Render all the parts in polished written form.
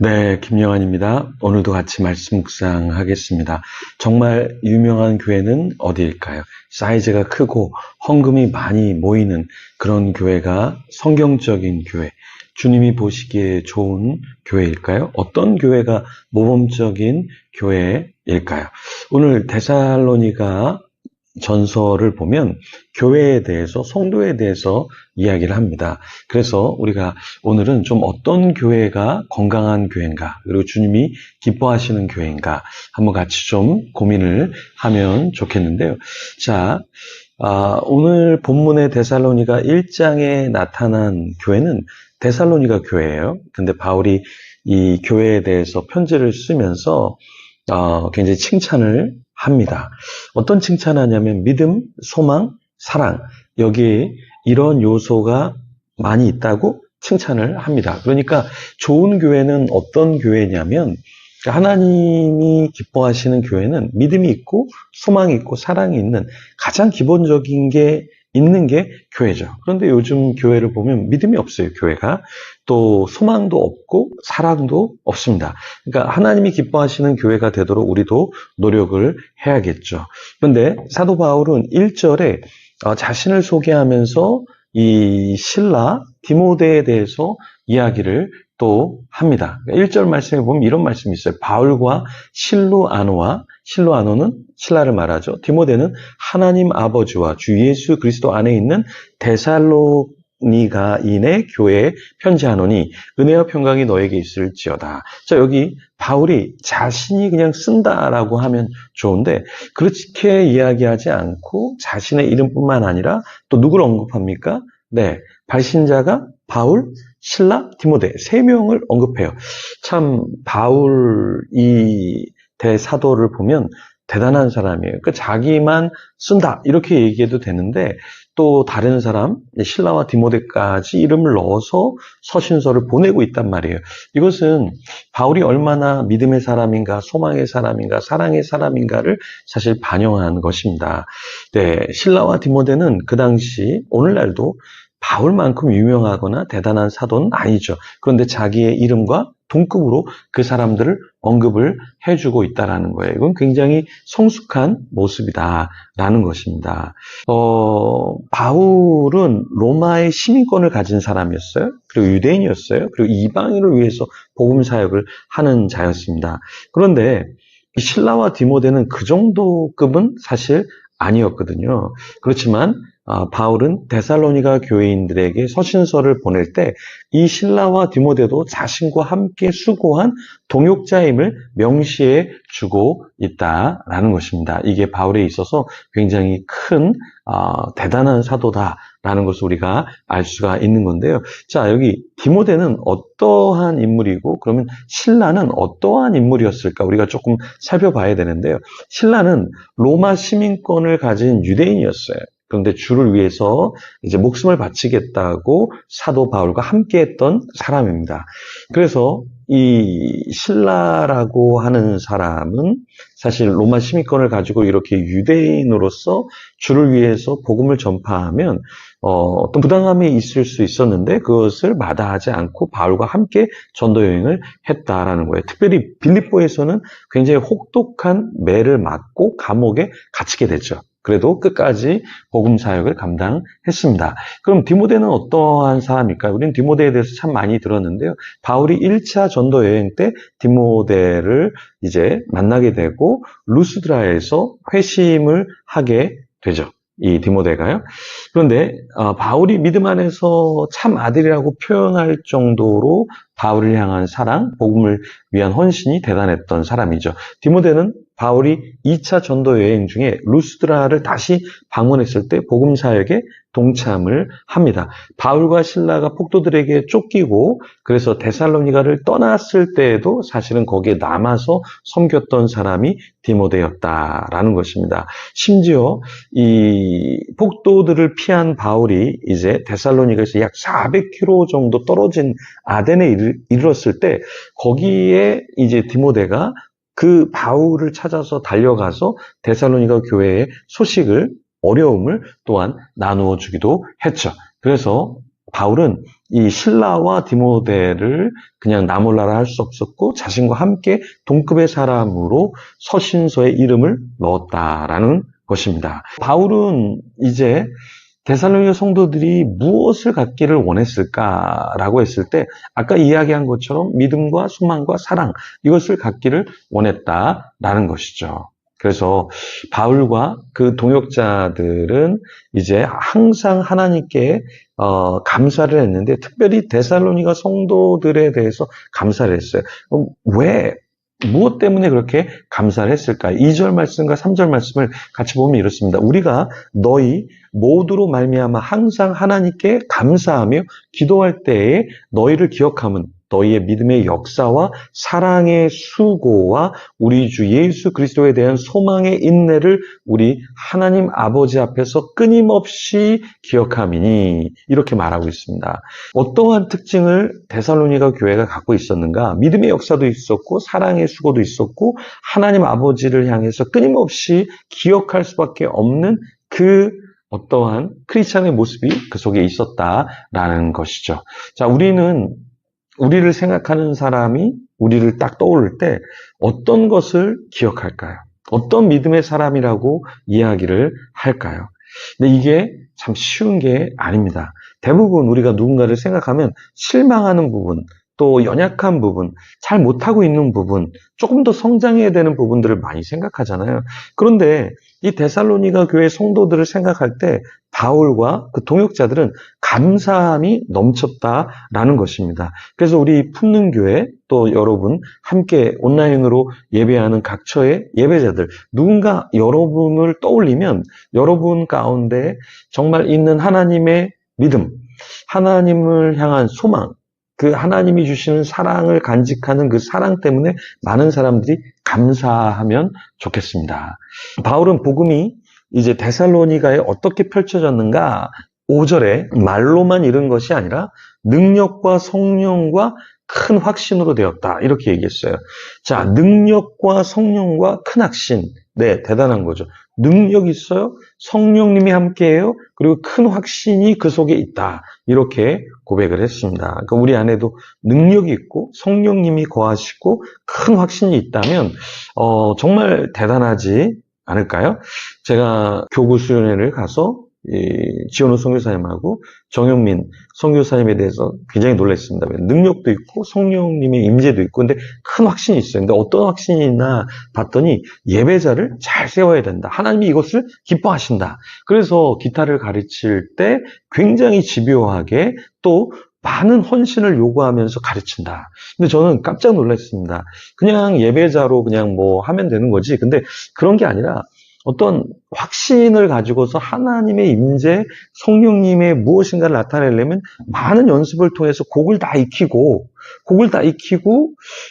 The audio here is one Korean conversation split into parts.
네, 김영환입니다. 오늘도 같이 말씀 묵상하겠습니다. 정말 유명한 교회는 어디일까요? 사이즈가 크고 헌금이 많이 모이는 그런 교회가 성경적인 교회, 주님이 보시기에 좋은 교회일까요? 어떤 교회가 모범적인 교회일까요? 오늘 데살로니가 전서를 보면 교회에 대해서, 성도에 대해서 이야기를 합니다. 그래서 우리가 오늘은 좀 어떤 교회가 건강한 교회인가, 그리고 주님이 기뻐하시는 교회인가 한번 같이 좀 고민을 하면 좋겠는데요. 자, 오늘 본문의 데살로니가 1장에 나타난 교회는 데살로니가 교회예요. 근데 바울이 이 교회에 대해서 편지를 쓰면서 굉장히 칭찬을 합니다. 어떤 칭찬하냐면 믿음, 소망, 사랑, 여기에 이런 요소가 많이 있다고 칭찬을 합니다. 그러니까 좋은 교회는 어떤 교회냐면 하나님이 기뻐하시는 교회는 믿음이 있고 소망이 있고 사랑이 있는 가장 기본적인 게 있는 게 교회죠. 그런데 요즘 교회를 보면 믿음이 없어요, 교회가. 또 소망도 없고 사랑도 없습니다. 그러니까 하나님이 기뻐하시는 교회가 되도록 우리도 노력을 해야겠죠. 그런데 사도 바울은 1절에 자신을 소개하면서 이 신라 디모데에 대해서 이야기를 또 합니다. 1절 말씀에 보면 이런 말씀이 있어요. 바울과 실로아노는 신라를 말하죠. 디모데는 하나님 아버지와 주 예수 그리스도 안에 있는 데살로니가인의 교회에 편지하노니 은혜와 평강이 너에게 있을지어다. 자, 여기 바울이 자신이 그냥 쓴다라고 하면 좋은데 그렇게 이야기하지 않고 자신의 이름뿐만 아니라 또 누구를 언급합니까? 네, 발신자가 바울, 실라, 디모데 3명을 언급해요. 참 바울 이 대사도를 보면 대단한 사람이에요. 그러니까 자기만 쓴다 이렇게 얘기해도 되는데 또 다른 사람 실라와 디모데까지 이름을 넣어서 서신서를 보내고 있단 말이에요. 이것은 바울이 얼마나 믿음의 사람인가, 소망의 사람인가, 사랑의 사람인가를 사실 반영한 것입니다. 네, 실라와 디모데는 그 당시 오늘날도 바울만큼 유명하거나 대단한 사도는 아니죠. 그런데 자기의 이름과 동급으로 그 사람들을 언급을 해주고 있다는 거예요. 이건 굉장히 성숙한 모습이다라는 것입니다. 바울은 로마의 시민권을 가진 사람이었어요. 그리고 유대인이었어요. 그리고 이방인을 위해서 복음 사역을 하는 자였습니다. 그런데 실라와 디모데는 그 정도 급은 사실 아니었거든요. 그렇지만 바울은 데살로니가 교회인들에게 서신서를 보낼 때 이 실라와 디모데도 자신과 함께 수고한 동역자임을 명시해 주고 있다라는 것입니다. 이게 바울에 있어서 굉장히 큰 대단한 사도다라는 것을 우리가 알 수가 있는 건데요. 자, 여기 디모데는 어떠한 인물이고 그러면 실라는 어떠한 인물이었을까 우리가 조금 살펴봐야 되는데요. 실라는 로마 시민권을 가진 유대인이었어요. 그런데 주를 위해서 이제 목숨을 바치겠다고 사도 바울과 함께 했던 사람입니다. 그래서 이 실라라고 하는 사람은 사실 로마 시민권을 가지고 이렇게 유대인으로서 주를 위해서 복음을 전파하면 어떤 부당함이 있을 수 있었는데 그것을 마다하지 않고 바울과 함께 전도 여행을 했다라는 거예요. 특별히 빌립보에서는 굉장히 혹독한 매를 맞고 감옥에 갇히게 됐죠. 그래도 끝까지 복음 사역을 감당했습니다. 그럼 디모데는 어떠한 사람일까요? 우리는 디모데에 대해서 참 많이 들었는데요. 바울이 1차 전도 여행 때 디모데를 이제 만나게 되고 루스드라에서 회심을 하게 되죠. 이 디모데가요. 그런데 바울이 믿음 안에서 참 아들이라고 표현할 정도로 바울을 향한 사랑, 복음을 위한 헌신이 대단했던 사람이죠. 디모데는 바울이 2차 전도 여행 중에 루스드라를 다시 방문했을 때 복음 사역에 동참을 합니다. 바울과 실라가 폭도들에게 쫓기고 그래서 데살로니가를 떠났을 때에도 사실은 거기에 남아서 섬겼던 사람이 디모데였다라는 것입니다. 심지어 이 폭도들을 피한 바울이 이제 데살로니가에서 약 400km 정도 떨어진 아덴에 이르렀을 때 거기에 이제 디모데가 그 바울을 찾아서 달려가서 데살로니가 교회의 소식을 어려움을 또한 나누어 주기도 했죠. 그래서 바울은 이 실라와 디모데를 그냥 나몰라라 할 수 없었고 자신과 함께 동급의 사람으로 서신서에 이름을 넣었다라는 것입니다. 바울은 이제 데살로니가 성도들이 무엇을 갖기를 원했을까라고 했을 때 아까 이야기한 것처럼 믿음과 소망과 사랑 이것을 갖기를 원했다라는 것이죠. 그래서 바울과 그 동역자들은 이제 항상 하나님께 감사를 했는데 특별히 데살로니가 성도들에 대해서 감사를 했어요. 왜? 무엇 때문에 그렇게 감사를 했을까? 2절 말씀과 3절 말씀을 같이 보면 이렇습니다. 우리가 너희 모두로 말미암아 항상 하나님께 감사하며 기도할 때에 너희를 기억함은 너희의 믿음의 역사와 사랑의 수고와 우리 주 예수 그리스도에 대한 소망의 인내를 우리 하나님 아버지 앞에서 끊임없이 기억함이니 이렇게 말하고 있습니다. 어떠한 특징을 데살로니가 교회가 갖고 있었는가? 믿음의 역사도 있었고 사랑의 수고도 있었고 하나님 아버지를 향해서 끊임없이 기억할 수밖에 없는 그 어떠한 크리스찬의 모습이 그 속에 있었다라는 것이죠. 자, 우리를 생각하는 사람이 우리를 딱 떠오를 때 어떤 것을 기억할까요? 어떤 믿음의 사람이라고 이야기를 할까요? 근데 이게 참 쉬운 게 아닙니다. 대부분 우리가 누군가를 생각하면 실망하는 부분, 또 연약한 부분, 잘 못하고 있는 부분, 조금 더 성장해야 되는 부분들을 많이 생각하잖아요. 그런데 이 데살로니가 교회 성도들을 생각할 때 바울과 그 동역자들은 감사함이 넘쳤다라는 것입니다. 그래서 우리 품능교회 또 여러분 함께 온라인으로 예배하는 각처의 예배자들 누군가 여러분을 떠올리면 여러분 가운데 정말 있는 하나님의 믿음, 하나님을 향한 소망, 그 하나님이 주시는 사랑을 간직하는 그 사랑 때문에 많은 사람들이 감사하면 좋겠습니다. 바울은 복음이 이제 데살로니가에 어떻게 펼쳐졌는가? 5절에 말로만 이룬 것이 아니라 능력과 성령과 큰 확신으로 되었다. 이렇게 얘기했어요. 자, 능력과 성령과 큰 확신. 네, 대단한 거죠. 능력이 있어요. 성령님이 함께해요. 그리고 큰 확신이 그 속에 있다. 이렇게 고백을 했습니다. 그러니까 우리 안에도 능력이 있고 성령님이 거하시고 큰 확신이 있다면 정말 대단하지 않을까요? 제가 교구 수련회를 가서 지원우 선교사님하고 정영민 선교사님에 대해서 굉장히 놀랐습니다. 능력도 있고 성령님의 임재도 있고 근데 큰 확신이 있어요. 근데 어떤 확신이 있나 봤더니 예배자를 잘 세워야 된다. 하나님이 이것을 기뻐하신다. 그래서 기타를 가르칠 때 굉장히 집요하게 또 많은 헌신을 요구하면서 가르친다. 근데 저는 깜짝 놀랐습니다. 그냥 예배자로 그냥 뭐 하면 되는 거지. 근데 그런 게 아니라 어떤 확신을 가지고서 하나님의 임재, 성령님의 무엇인가를 나타내려면 많은 연습을 통해서 곡을 다 익히고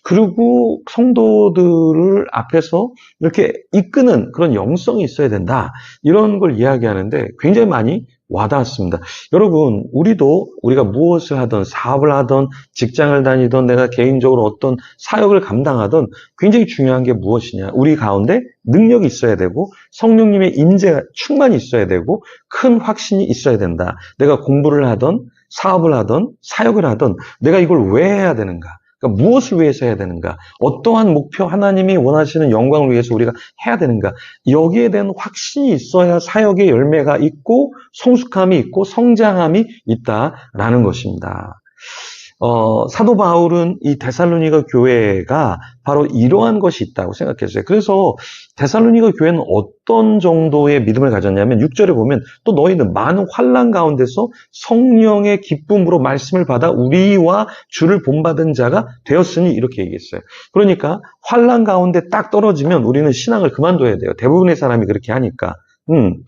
그리고 성도들을 앞에서 이렇게 이끄는 그런 영성이 있어야 된다. 이런 걸 이야기하는데 굉장히 많이 와닿았습니다. 여러분, 우리가 무엇을 하든 사업을 하든 직장을 다니든 내가 개인적으로 어떤 사역을 감당하든 굉장히 중요한 게 무엇이냐. 우리 가운데 능력이 있어야 되고 성령님의 임재가 충만히 있어야 되고 큰 확신이 있어야 된다. 내가 공부를 하든 사업을 하든 사역을 하든 내가 이걸 왜 해야 되는가? 그러니까 무엇을 위해서 해야 되는가? 어떠한 목표 하나님이 원하시는 영광을 위해서 우리가 해야 되는가? 여기에 대한 확신이 있어야 사역의 열매가 있고 성숙함이 있고 성장함이 있다라는 것입니다. 사도 바울은 이 데살로니가 교회가 바로 이러한 것이 있다고 생각했어요. 그래서 데살로니가 교회는 어떤 정도의 믿음을 가졌냐면 6절에 보면 또 너희는 많은 환난 가운데서 성령의 기쁨으로 말씀을 받아 우리와 주를 본받은 자가 되었으니 이렇게 얘기했어요. 그러니까 환난 가운데 딱 떨어지면 우리는 신앙을 그만둬야 돼요. 대부분의 사람이 그렇게 하니까.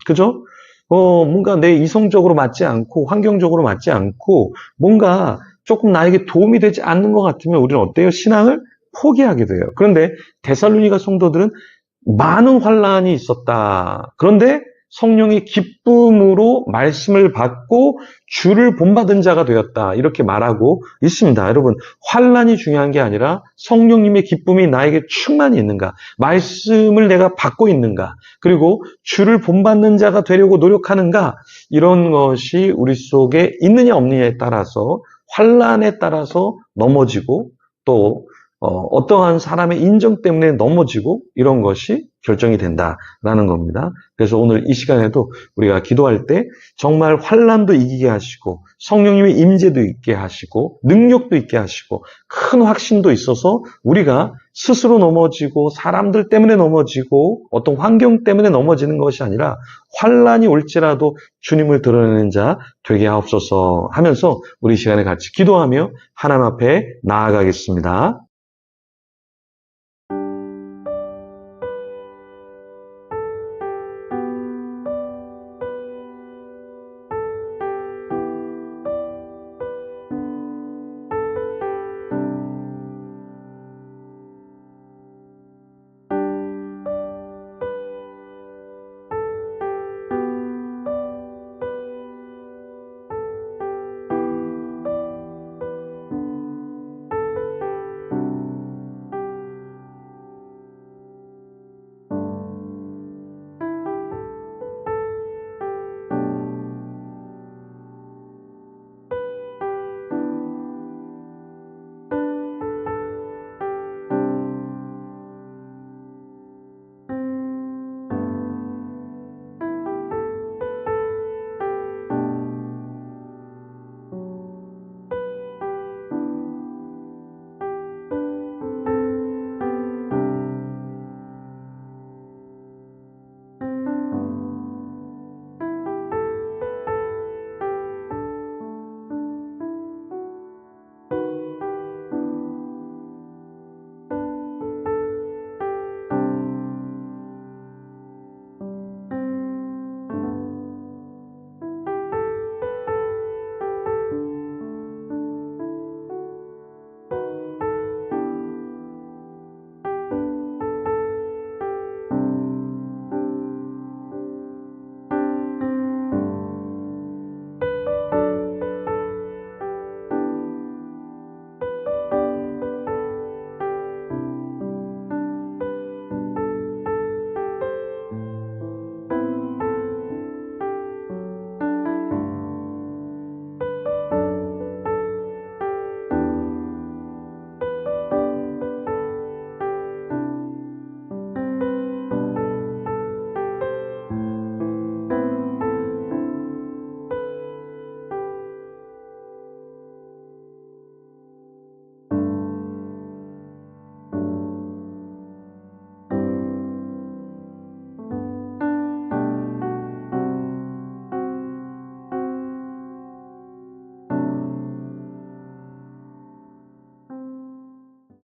그죠? 뭔가 내 이성적으로 맞지 않고 환경적으로 맞지 않고 뭔가 조금 나에게 도움이 되지 않는 것 같으면 우리는 어때요? 신앙을 포기하게 돼요. 그런데 데살로니가 성도들은 많은 환난이 있었다. 그런데 성령의 기쁨으로 말씀을 받고 주를 본받은 자가 되었다. 이렇게 말하고 있습니다. 여러분, 환난이 중요한 게 아니라 성령님의 기쁨이 나에게 충만히 있는가, 말씀을 내가 받고 있는가, 그리고 주를 본받는 자가 되려고 노력하는가, 이런 것이 우리 속에 있느냐 없느냐에 따라서, 환난에 따라서 넘어지고 또 어떠한 사람의 인정 때문에 넘어지고 이런 것이 결정이 된다라는 겁니다. 그래서 오늘 이 시간에도 우리가 기도할 때 정말 환난도 이기게 하시고 성령님의 임재도 있게 하시고 능력도 있게 하시고 큰 확신도 있어서 우리가 스스로 넘어지고 사람들 때문에 넘어지고 어떤 환경 때문에 넘어지는 것이 아니라 환난이 올지라도 주님을 드러내는 자 되게 하옵소서 하면서 우리 시간에 같이 기도하며 하나님 앞에 나아가겠습니다.